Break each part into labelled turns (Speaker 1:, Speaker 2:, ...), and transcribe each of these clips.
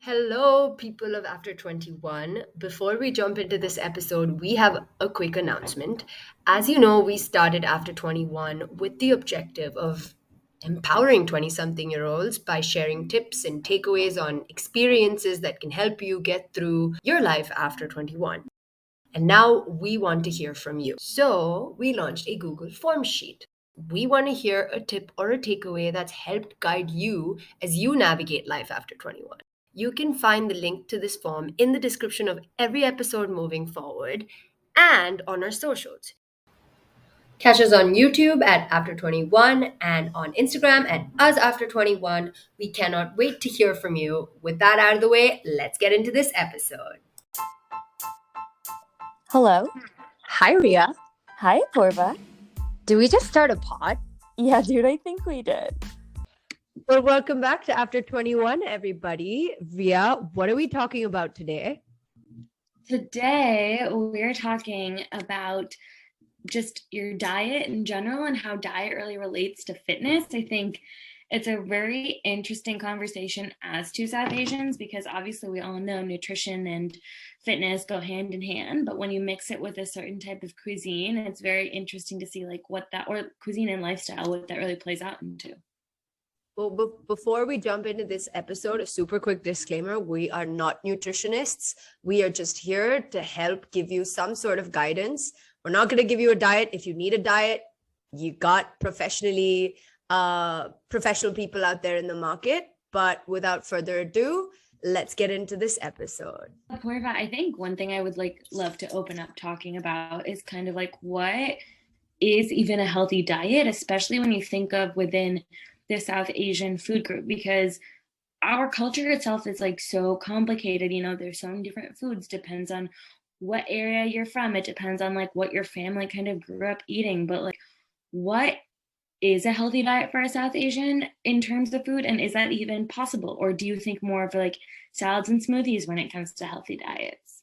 Speaker 1: Hello, people of After 21. Before we jump into this episode, we have a quick announcement. As you know, we started After 21 with the objective of empowering 20 something year olds by sharing tips and takeaways on experiences that can help you get through your life after 21. And now we want to hear from you. So we launched a Google Form sheet. We want to hear a tip or a takeaway that's helped guide you as you navigate life after 21. You can find the link to this form in the description of every episode moving forward and on our socials. Catch us on YouTube at After 21 and on Instagram at Us After 21. We cannot wait to hear from you. With that out of the way, let's get into this episode.
Speaker 2: Hello.
Speaker 3: Hi, Rhea.
Speaker 2: Hi, Apoorva.
Speaker 3: Did we just start a pod?
Speaker 2: Yeah, dude, I think we did.
Speaker 1: Well, welcome back to After 21, everybody. Rhea, what are we talking about today?
Speaker 4: Today, we're talking about just your diet in general and how diet really relates to fitness. I think it's a very interesting conversation as two South Asians because obviously we all know nutrition and fitness go hand in hand, but when you mix it with a certain type of cuisine, it's very interesting to see like what that, or cuisine and lifestyle, what that really plays out into.
Speaker 1: Well, before we jump into this episode, a super quick disclaimer. We are not nutritionists. We are just here to help give you some sort of guidance. We're not going to give you a diet. If you need a diet, you got professional people out there in the market. But without further ado, let's get into this episode.
Speaker 4: Apoorva, I think one thing I would love to open up talking about is kind of like what is even a healthy diet, especially when you think of within the South Asian food group, because our culture itself is like so complicated. You know, there's so many different foods, depends on what area you're from. It depends on like what your family kind of grew up eating, but like what is a healthy diet for a South Asian in terms of food? And is that even possible? Or do you think more of like salads and smoothies when it comes to healthy diets?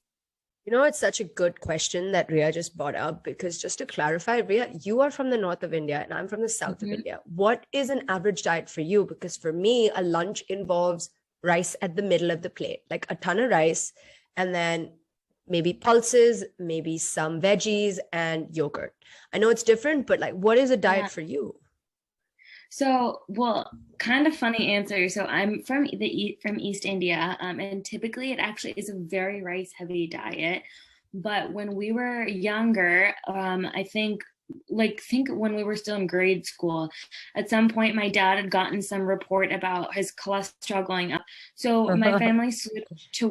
Speaker 1: You know, it's such a good question that Rhea just brought up because just to clarify, Rhea, you are from the north of India and I'm from the south of India. What is an average diet for you? Because for me, a lunch involves rice at the middle of the plate, like a ton of rice, and then maybe pulses, maybe some veggies and yogurt. I know it's different, but like, what is a diet for you?
Speaker 4: So, well, kind of funny answer. So I'm from East India, and typically it actually is a very rice heavy diet. But when we were younger, I think when we were still in grade school, at some point my dad had gotten some report about his cholesterol going up. So my family switched to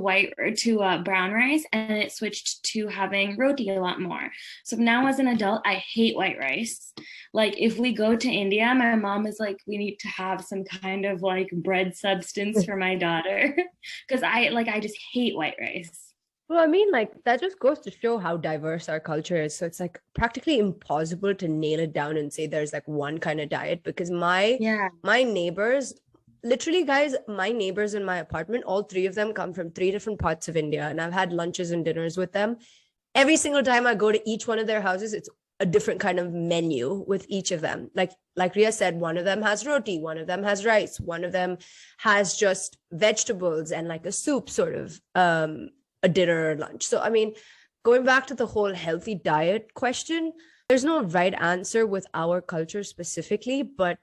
Speaker 4: brown rice, and it switched to having roti a lot more. So now as an adult, I hate white rice. Like if we go to India, my mom is like, we need to have some kind of like bread substance for my daughter because I just hate white rice.
Speaker 1: Well, I mean, like that just goes to show how diverse our culture is. So it's like practically impossible to nail it down and say there's like one kind of diet because my neighbors, literally guys, my neighbors in my apartment, all three of them come from three different parts of India, and I've had lunches and dinners with them. Every single time I go to each one of their houses, it's a different kind of menu with each of them. Like Ria said, one of them has roti, one of them has rice, one of them has just vegetables and like a soup sort of a dinner or lunch. So, I mean, going back to the whole healthy diet question, there's no right answer with our culture specifically, but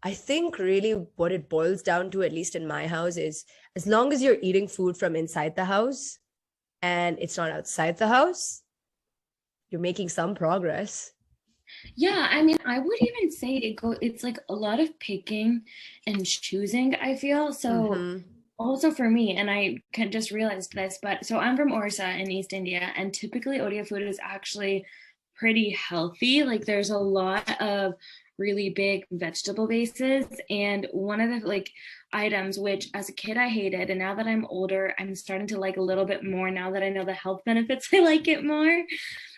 Speaker 1: I think really what it boils down to, at least in my house, is as long as you're eating food from inside the house and it's not outside the house, you're making some progress.
Speaker 4: Yeah, I mean, I would even say it's like a lot of picking and choosing, I feel. So also for me, and I can just realized this, but so I'm from Orissa in East India, and typically Odia food is actually pretty healthy. Like there's a lot of really big vegetable bases, and one of the like items which as a kid I hated, and now that I'm older, I'm starting to like a little bit more now that I know the health benefits. I like it more.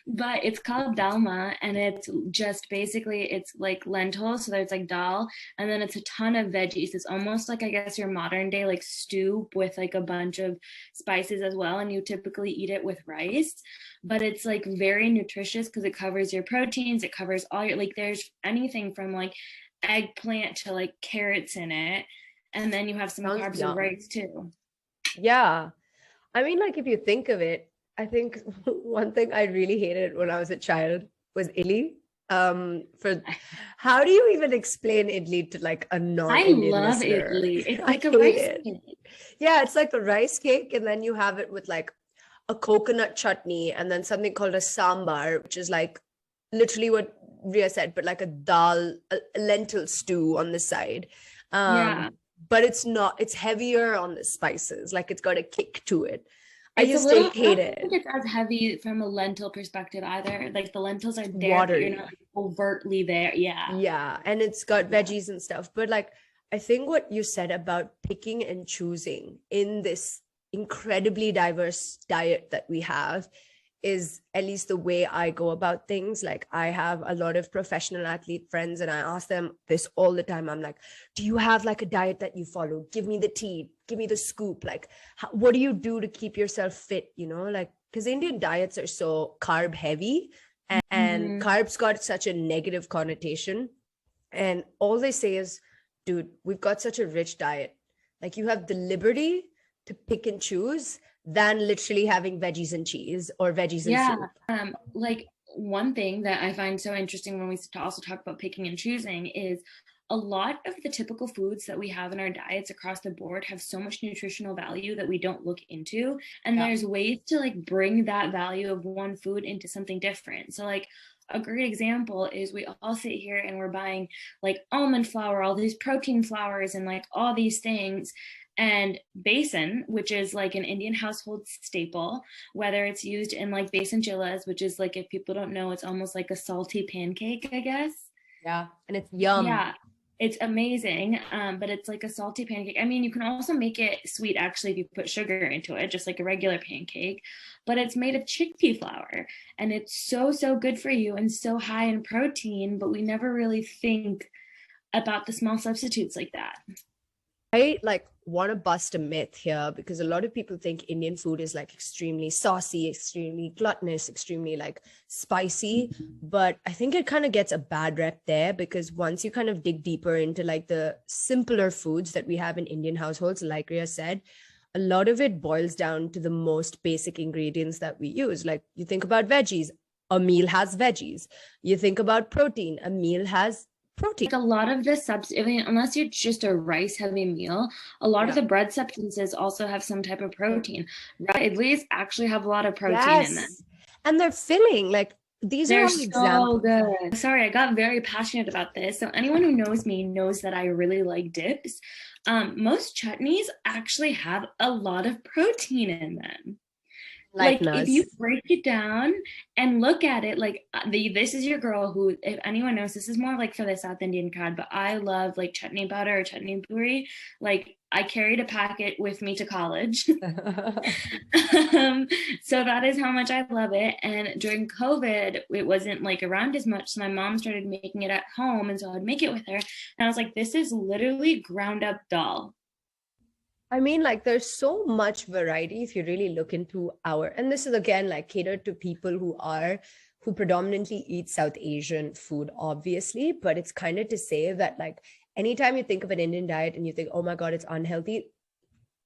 Speaker 4: But it's called dalma, and it's just basically it's like lentils, so there's like dal, and then it's a ton of veggies. It's almost like I guess your modern day like stew with like a bunch of spices as well, and you typically eat it with rice. But it's like very nutritious because it covers your proteins, it covers all your like there's anything from like eggplant to like carrots in it, and then you have some carbs and rice too.
Speaker 1: Yeah. I mean, like, if you think of it, I think one thing I really hated when I was a child was idli. For how do you even explain idli to like a
Speaker 4: I
Speaker 1: non-Indian
Speaker 4: love
Speaker 1: listener?
Speaker 4: idli. It's
Speaker 1: I
Speaker 4: like a
Speaker 1: hate
Speaker 4: rice
Speaker 1: it.
Speaker 4: cake.
Speaker 1: Yeah, it's like a rice cake, and then you have it with like a coconut chutney, and then something called a sambar, which is like literally what Rhea said, but like a dal, a lentil stew on the side.
Speaker 4: Yeah.
Speaker 1: But it's heavier on the spices, like it's got a kick to it. I
Speaker 4: It's a
Speaker 1: just
Speaker 4: little, I
Speaker 1: hate
Speaker 4: don't think
Speaker 1: it.
Speaker 4: it's as heavy from a lentil perspective either. Like the lentils are
Speaker 1: It's
Speaker 4: there, but you're not
Speaker 1: watery.
Speaker 4: like overtly there. Yeah.
Speaker 1: Yeah, and it's got veggies and stuff. But like, I think what you said about picking and choosing in this incredibly diverse diet that we have is at least the way I go about things. Like, I have a lot of professional athlete friends, and I ask them this all the time. I'm like, do you have like a diet that you follow? Give me the tea, give me the scoop. Like, what do you do to keep yourself fit? You know, like, because Indian diets are so carb heavy, and carbs got such a negative connotation. And all they say is, dude, we've got such a rich diet. Like, you have the liberty to pick and choose than literally having veggies and cheese or veggies and soup.
Speaker 4: Like one thing that I find so interesting when we also talk about picking and choosing is a lot of the typical foods that we have in our diets across the board have so much nutritional value that we don't look into. And there's ways to like bring that value of one food into something different. So like a great example is we all sit here and we're buying like almond flour, all these protein flours, and like all these things. And besan, which is like an Indian household staple, whether it's used in like besan chillas, which is like, if people don't know, it's almost like a salty pancake, I guess.
Speaker 1: Yeah, and it's yum.
Speaker 4: Yeah, it's amazing. But it's like a salty pancake. I mean, you can also make it sweet actually if you put sugar into it, just like a regular pancake. But it's made of chickpea flour, and it's so, so good for you and so high in protein, but we never really think about the small substitutes like that.
Speaker 1: I like want to bust a myth here, because a lot of people think Indian food is like extremely saucy, extremely gluttonous, extremely like spicy. But I think it kind of gets a bad rep there, because once you kind of dig deeper into like the simpler foods that we have in Indian households, like Rhea said, a lot of it boils down to the most basic ingredients that we use. Like, you think about veggies, a meal has veggies. You think about protein, a meal has protein.
Speaker 4: Like a lot of the I mean, unless you're just a rice heavy meal, a lot of the bread substances also have some type of protein. Right? Idlis actually have a lot of protein in them.
Speaker 1: And they're filling. Like, they're so examples.
Speaker 4: Good. Sorry, I got very passionate about this. So anyone who knows me knows that I really like dips. Most chutneys actually have a lot of protein in them. Like if you break it down and look at it, like this is your girl who, if anyone knows, this is more like for the South Indian crowd, but I love like chutney butter or chutney puri. Like I carried a packet with me to college. So that is how much I love it. And during COVID, it wasn't like around as much. So my mom started making it at home, and so I'd make it with her. And I was like, this is literally ground up dal.
Speaker 1: I mean, like, there's so much variety if you really look into and this is again like catered to people who predominantly eat South Asian food, obviously, but it's kind of to say that like anytime you think of an Indian diet and you think, oh my God, it's unhealthy,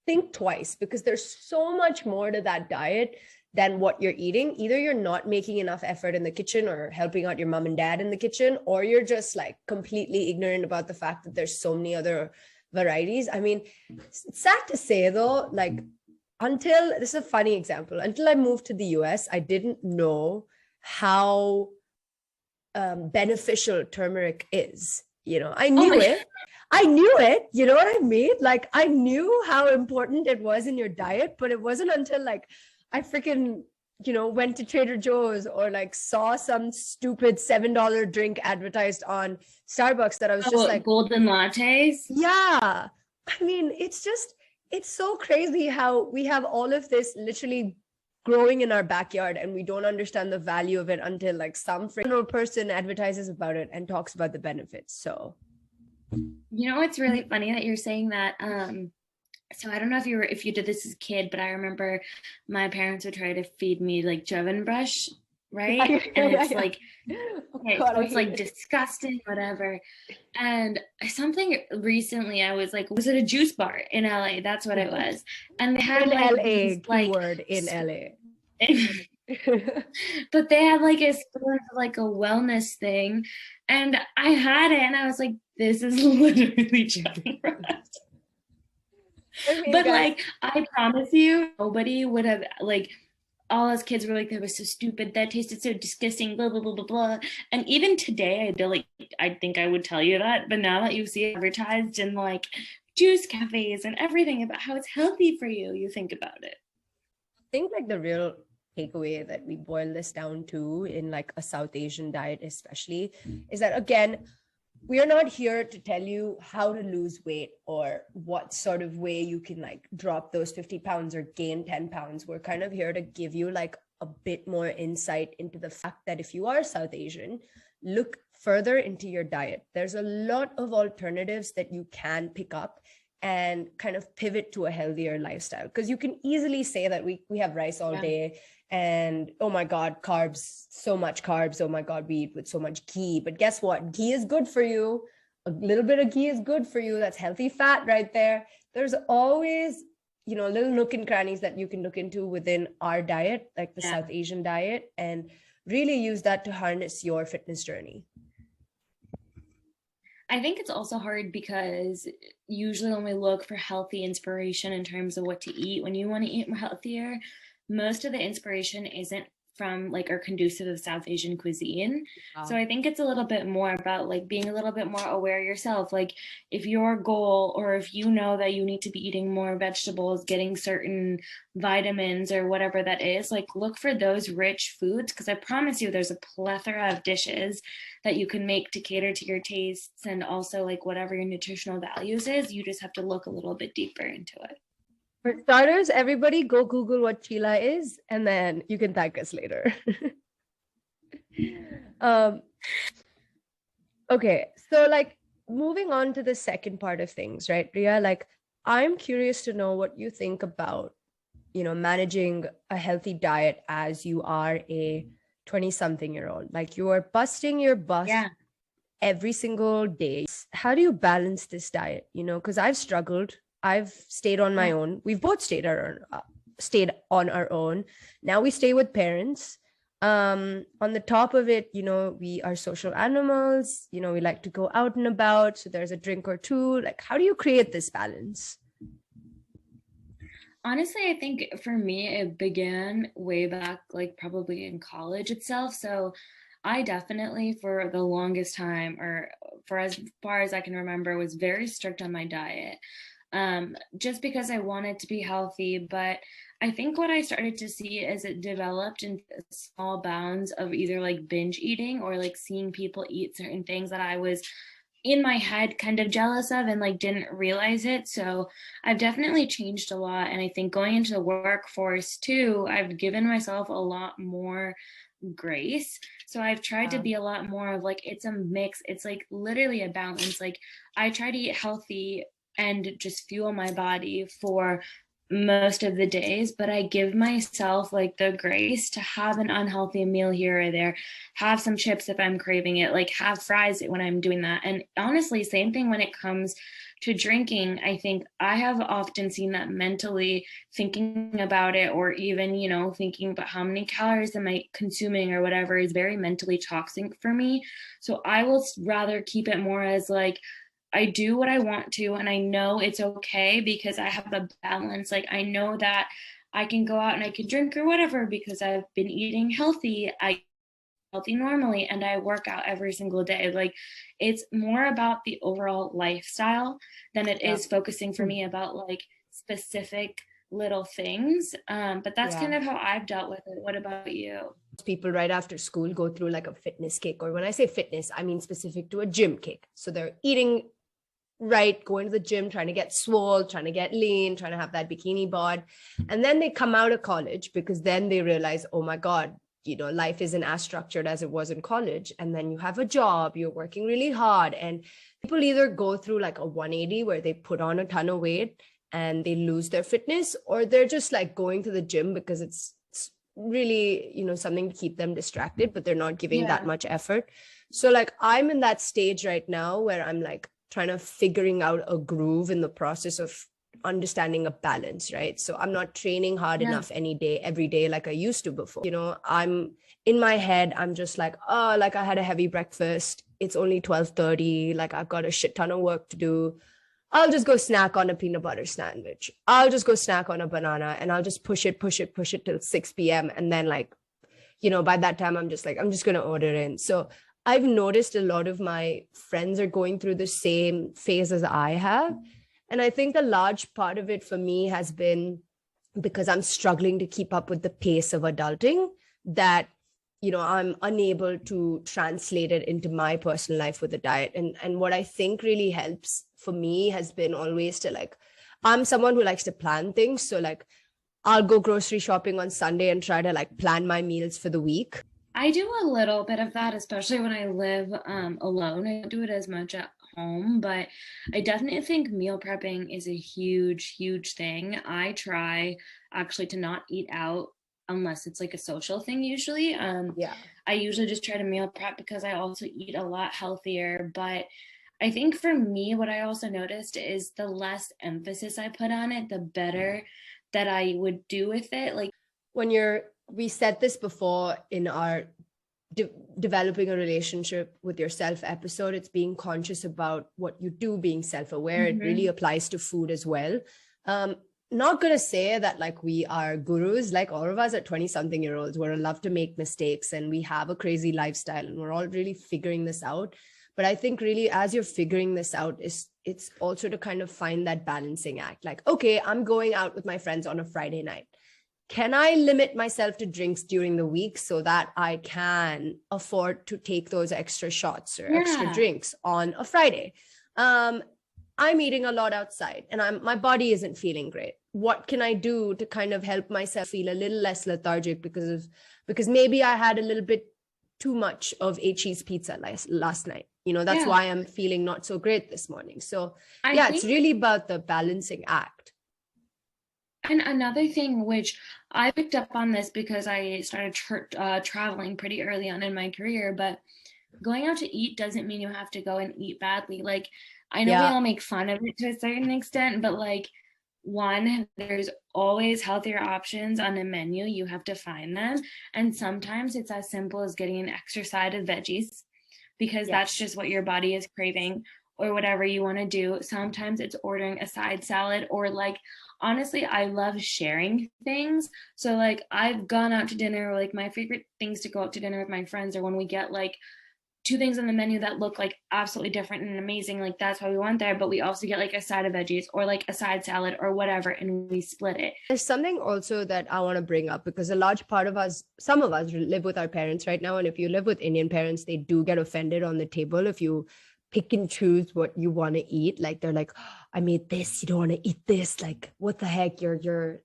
Speaker 1: think twice, because there's so much more to that diet than what you're eating. Either you're not making enough effort in the kitchen or helping out your mom and dad in the kitchen, or you're just like completely ignorant about the fact that there's so many other varieties. I mean, it's sad to say though, like, this is a funny example, until I moved to the US, I didn't know how beneficial turmeric is. You know, I knew it, you know what I mean? Like, I knew how important it was in your diet, but it wasn't until like I freaking, went to Trader Joe's or like saw some stupid $7 drink advertised on Starbucks that I was just like,
Speaker 4: golden lattes.
Speaker 1: Yeah. I mean, it's so crazy how we have all of this literally growing in our backyard and we don't understand the value of it until like some person advertises about it and talks about the benefits. So,
Speaker 4: it's really funny that you're saying that. So I don't know if you did this as a kid, but I remember my parents would try to feed me like Javan brush right? And it's like, okay, so it's like disgusting, whatever. And something recently, I was like, was it a juice bar in LA? That's what it was. And they had
Speaker 1: in
Speaker 4: like
Speaker 1: LA,
Speaker 4: these,
Speaker 1: keyword in LA.
Speaker 4: But they had like a sort of like a wellness thing, and I had it, and I was like, "This is literally chicken breast." But like, I promise you, nobody would have like. All us kids were like, "That was so stupid. That tasted so disgusting." Blah blah blah blah blah. And even today, I think I would tell you that. But now that you see it advertised in like juice cafes and everything about how it's healthy for you, you think about it.
Speaker 1: I think like the real takeaway that we boil this down to in like a South Asian diet especially is that, again, we are not here to tell you how to lose weight or what sort of way you can like drop those 50 pounds or gain 10 pounds. We're kind of here to give you like a bit more insight into the fact that if you are South Asian, look further into your diet. There's a lot of alternatives that you can pick up and kind of pivot to a healthier lifestyle, because you can easily say that we have rice all day and oh my god, carbs, so much carbs, oh my god, we eat with so much ghee. But guess what, ghee is good for you. A little bit of ghee is good for you. That's healthy fat right there. There's always, you know, little nook and crannies that you can look into within our diet, like the South Asian diet, and really use that to harness your fitness journey.
Speaker 4: I think it's also hard because usually when we look for healthy inspiration in terms of what to eat, when you want to eat more healthier, most of the inspiration isn't from like or conducive of South Asian cuisine. Wow. So I think it's a little bit more about like being a little bit more aware yourself. Like if your goal, or if you know that you need to be eating more vegetables, getting certain vitamins or whatever that is, like look for those rich foods, because I promise you there's a plethora of dishes that you can make to cater to your tastes and also like whatever your nutritional values is. You just have to look a little bit deeper into it.
Speaker 1: For starters, everybody go Google what chila is, and then you can thank us later. Okay, so like moving on to the second part of things, right, Rhea? Like I'm curious to know what you think about, you know, managing a healthy diet as you are a 20-something-year-old. Like you are busting your butt every single day. How do you balance this diet? You know, because I've struggled. I've stayed on my own. We've both stayed on our own. Now we stay with parents. On the top of it, you know, we are social animals. You know, we like to go out and about. So there's a drink or two. Like, how do you create this balance?
Speaker 4: Honestly, I think for me, it began way back, like probably in college itself. So I definitely, for the longest time, or for as far as I can remember, was very strict on my diet. Just because I wanted to be healthy. But I think what I started to see is it developed in small bounds of either like binge eating or like seeing people eat certain things that I was in my head kind of jealous of and like didn't realize it. So I've definitely changed a lot. And I think going into the workforce too, I've given myself a lot more grace. So I've tried to be a lot more of like, it's a mix. It's like literally a balance. Like I try to eat healthy and just fuel my body for most of the days, but I give myself like the grace to have an unhealthy meal here or there, have some chips if I'm craving it, like have fries when I'm doing that. And honestly, same thing when it comes to drinking. I think I have often seen that mentally thinking about it, or even, you know, thinking about how many calories am I consuming or whatever, is very mentally toxic for me. So I will rather keep it more as like, I do what I want to, and I know it's okay because I have a balance. Like I know that I can go out and I can drink or whatever because I've been eating healthy. I healthy normally, and I work out every single day. Like it's more about the overall lifestyle than it is focusing for me about like specific little things. But that's kind of how I've dealt with it. What about you?
Speaker 1: People right after school go through like a fitness kick, or when I say fitness, I mean specific to a gym kick. So they're eating right, going to the gym, trying to get swole, trying to get lean, trying to have that bikini bod. And then they come out of college because then they realize, oh my God, you know, life isn't as structured as it was in college. And then you have a job, you're working really hard. And people either go through like a 180 where they put on a ton of weight and they lose their fitness, or they're just like going to the gym because it's really, something to keep them distracted, but they're not giving that much effort. So like I'm in that stage right now where I'm like trying to figuring out a groove in the process of understanding a balance, right? So I'm not training hard enough every day like I used to before. I'm in my head, I'm just like, oh, like I had a heavy breakfast. It's only 12:30. Like I've got a shit ton of work to do. I'll just go snack on a peanut butter sandwich. I'll just go snack on a banana and I'll just push it till 6 p.m. And then like, by that time, I'm just going to order in. So I've noticed a lot of my friends are going through the same phase as I have. And I think a large part of it for me has been because I'm struggling to keep up with the pace of adulting, that I'm unable to translate it into my personal life with a diet. And what I think really helps for me has been always to like, I'm someone who likes to plan things. So like I'll go grocery shopping on Sunday and try to like plan my meals for the week.
Speaker 4: I do a little bit of that, especially when I live alone. I don't do it as much at home, but I definitely think meal prepping is a huge, huge thing. I try actually to not eat out unless it's like a social thing usually. I usually just try to meal prep because I also eat a lot healthier. But I think for me, what I also noticed is the less emphasis I put on it, the better that I would do with it. Like
Speaker 1: when we said this before in our developing a relationship with yourself episode, it's being conscious about what you do, being self-aware. It really applies to food as well. Not going to say that like we are gurus, like all of us are 20-something-year-olds. We're allowed to make mistakes and we have a crazy lifestyle and we're all really figuring this out. But I think really as you're figuring this out, it's also to kind of find that balancing act. Like, okay, I'm going out with my friends on a Friday night. Can I limit myself to drinks during the week so that I can afford to take those extra shots or extra drinks on a Friday? I'm eating a lot outside and my body isn't feeling great. What can I do to kind of help myself feel a little less lethargic because maybe I had a little bit too much of a cheese pizza last night. That's why I'm feeling not so great this morning. So it's really about the balancing act.
Speaker 4: And another thing, which I picked up on this because I started traveling pretty early on in my career, but going out to eat doesn't mean you have to go and eat badly. Like, I know we all make fun of it to a certain extent, but like, one, there's always healthier options on a menu. You have to find them. And sometimes it's as simple as getting an extra side of veggies because that's just what your body is craving or whatever you want to do. Sometimes it's ordering a side salad or like, honestly, I love sharing things. So like I've gone out to dinner, or like my favorite things to go out to dinner with my friends are when we get like two things on the menu that look like absolutely different and amazing. Like that's why we went there, but we also get like a side of veggies or like a side salad or whatever, and we split it.
Speaker 1: There's something also that I want to bring up because a large part of us, some of us live with our parents right now. And if you live with Indian parents, they do get offended on the table if you pick and choose what you want to eat. Like they're like, oh, I made this, you don't want to eat this. Like, what the heck? You're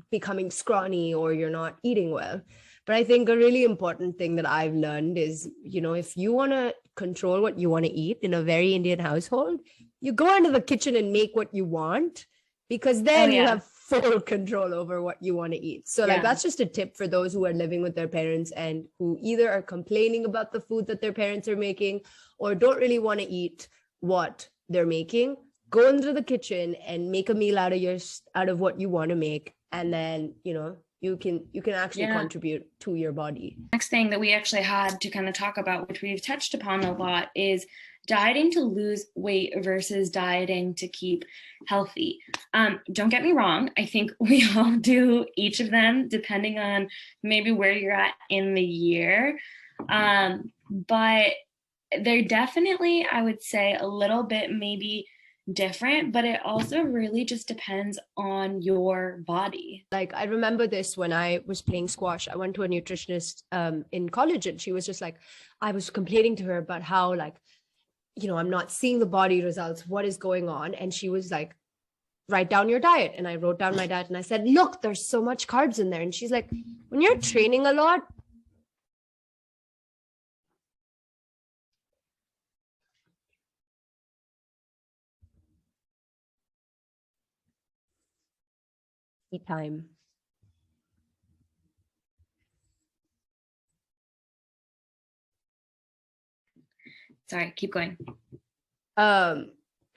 Speaker 1: becoming scrawny or you're not eating well. But I think a really important thing that I've learned is, if you want to control what you want to eat in a very Indian household, you go into the kitchen and make what you want, because then you have full control over what you want to eat. So like, that's just a tip for those who are living with their parents and who either are complaining about the food that their parents are making or don't really want to eat what they're making. Go into the kitchen and make a meal out of what you want to make. And then, you can actually contribute to your body.
Speaker 4: Next thing that we actually had to kind of talk about, which we've touched upon a lot, is dieting to lose weight versus dieting to keep healthy. Don't get me wrong. I think we all do each of them depending on maybe where you're at in the year. But they're definitely, I would say, a little bit maybe different, but it also really just depends on your body.
Speaker 1: Like I remember this when I was playing squash. I went to a nutritionist in college, and she was just like, I was complaining to her about how like, I'm not seeing the body results. What is going on? And she was like, write down your diet. And I wrote down my diet and I said, look, there's so much carbs in there. And she's like, when you're training a lot, time.
Speaker 4: Sorry, keep going.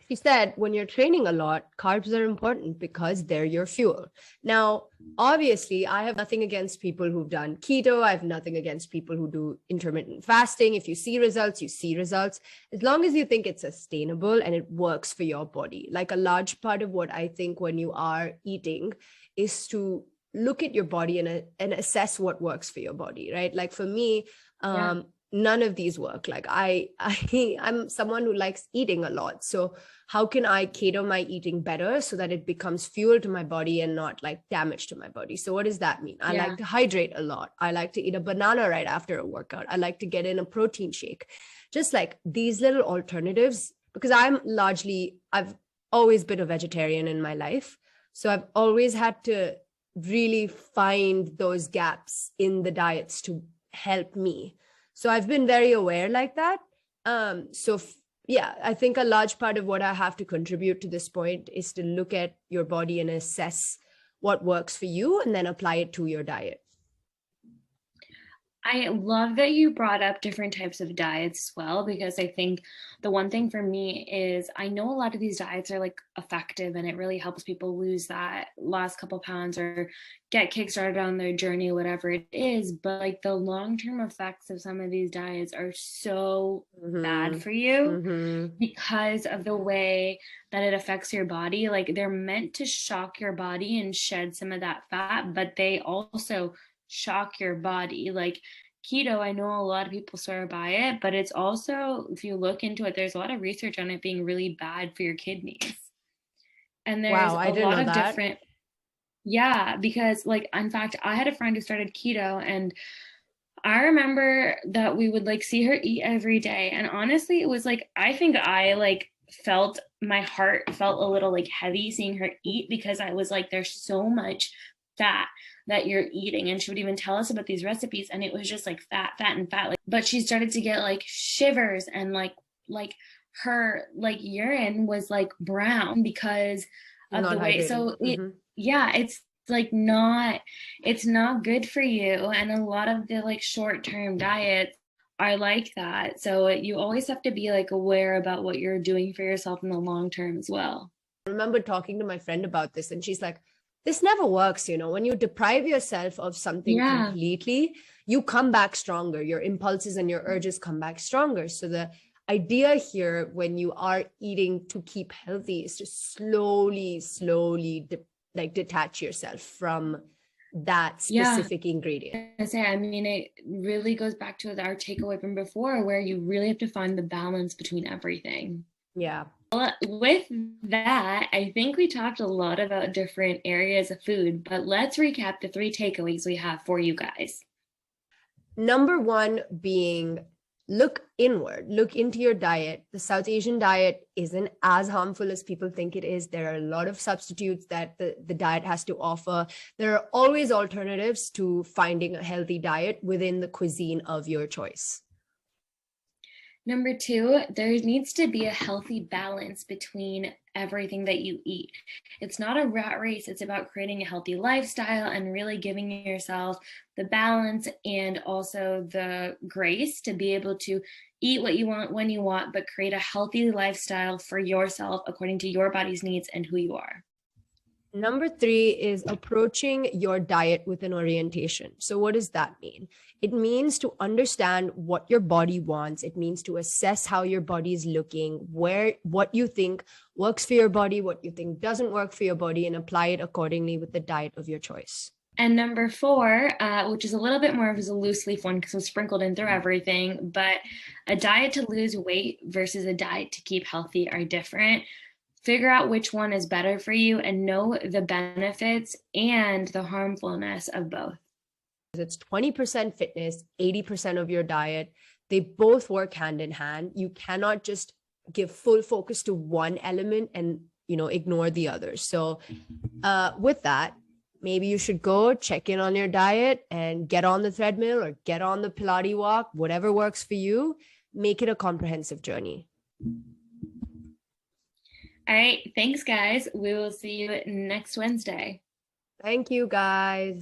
Speaker 1: She said, when you're training a lot, carbs are important because they're your fuel. Now, obviously, I have nothing against people who've done keto. I have nothing against people who do intermittent fasting. If you see results, you see results. As long as you think it's sustainable and it works for your body. Like a large part of what I think when you are eating is to look at your body and assess what works for your body, right? Like for me, none of these work. Like I'm someone who likes eating a lot. So how can I cater my eating better so that it becomes fuel to my body and not like damage to my body? So what does that mean? I like to hydrate a lot. I like to eat a banana right after a workout. I like to get in a protein shake. Just like these little alternatives, because I've always been a vegetarian in my life. So I've always had to really find those gaps in the diets to help me. So I've been very aware like that. I think a large part of what I have to contribute to this point is to look at your body and assess what works for you and then apply it to your diet.
Speaker 4: I love that you brought up different types of diets as well, because I think the one thing for me is I know a lot of these diets are like effective and it really helps people lose that last couple pounds or get kickstarted on their journey, whatever it is. But like the long-term effects of some of these diets are so bad for you because of the way that it affects your body. Like they're meant to shock your body and shed some of that fat, but they also shock your body. Like keto, I know a lot of people swear by it, but it's also, if you look into it, there's a lot of research on it being really bad for your kidneys. And there's a lot of different, because like, in fact, I had a friend who started keto, and I remember that we would like see her eat every day. And honestly, it was like, I think I like felt, my heart felt a little like heavy seeing her eat, because I was like, there's so much fat that you're eating. And she would even tell us about these recipes, and it was just like fat. Like, but she started to get like shivers, and like her like urine was like brown because of the way. So it's like it's not good for you. And a lot of the like short-term diets are like that. So you always have to be like aware about what you're doing for yourself in the long term as well.
Speaker 1: I remember talking to my friend about this, and she's like, this never works. When you deprive yourself of something completely, you come back stronger. Your impulses and your urges come back stronger. So the idea here, when you are eating to keep healthy, is to slowly detach yourself from that specific ingredient.
Speaker 4: I mean, it really goes back to our takeaway from before, where you really have to find the balance between everything.
Speaker 1: Yeah.
Speaker 4: Well, with that, I think we talked a lot about different areas of food, but let's recap the 3 takeaways we have for you guys.
Speaker 1: Number 1 being, look inward, look into your diet. The South Asian diet isn't as harmful as people think it is. There are a lot of substitutes that the diet has to offer. There are always alternatives to finding a healthy diet within the cuisine of your choice.
Speaker 4: Number 2, there needs to be a healthy balance between everything that you eat. It's not a rat race. It's about creating a healthy lifestyle and really giving yourself the balance and also the grace to be able to eat what you want when you want, but create a healthy lifestyle for yourself according to your body's needs and who you are.
Speaker 1: Number 3 is approaching your diet with an orientation. So what does that mean? It means to understand what your body wants. It means to assess how your body is looking, what you think works for your body, what you think doesn't work for your body, and apply it accordingly with the diet of your choice.
Speaker 4: And number 4, which is a little bit more of a loose leaf one because it's sprinkled in through everything, but a diet to lose weight versus a diet to keep healthy are different. Figure out which one is better for you and know the benefits and the harmfulness of both.
Speaker 1: It's 20% fitness, 80% of your diet. They both work hand in hand. You cannot just give full focus to one element and, ignore the others. So with that, maybe you should go check in on your diet and get on the treadmill or get on the Pilates walk, whatever works for you. Make it a comprehensive journey.
Speaker 4: All right. Thanks, guys. We will see you next Wednesday.
Speaker 1: Thank you, guys.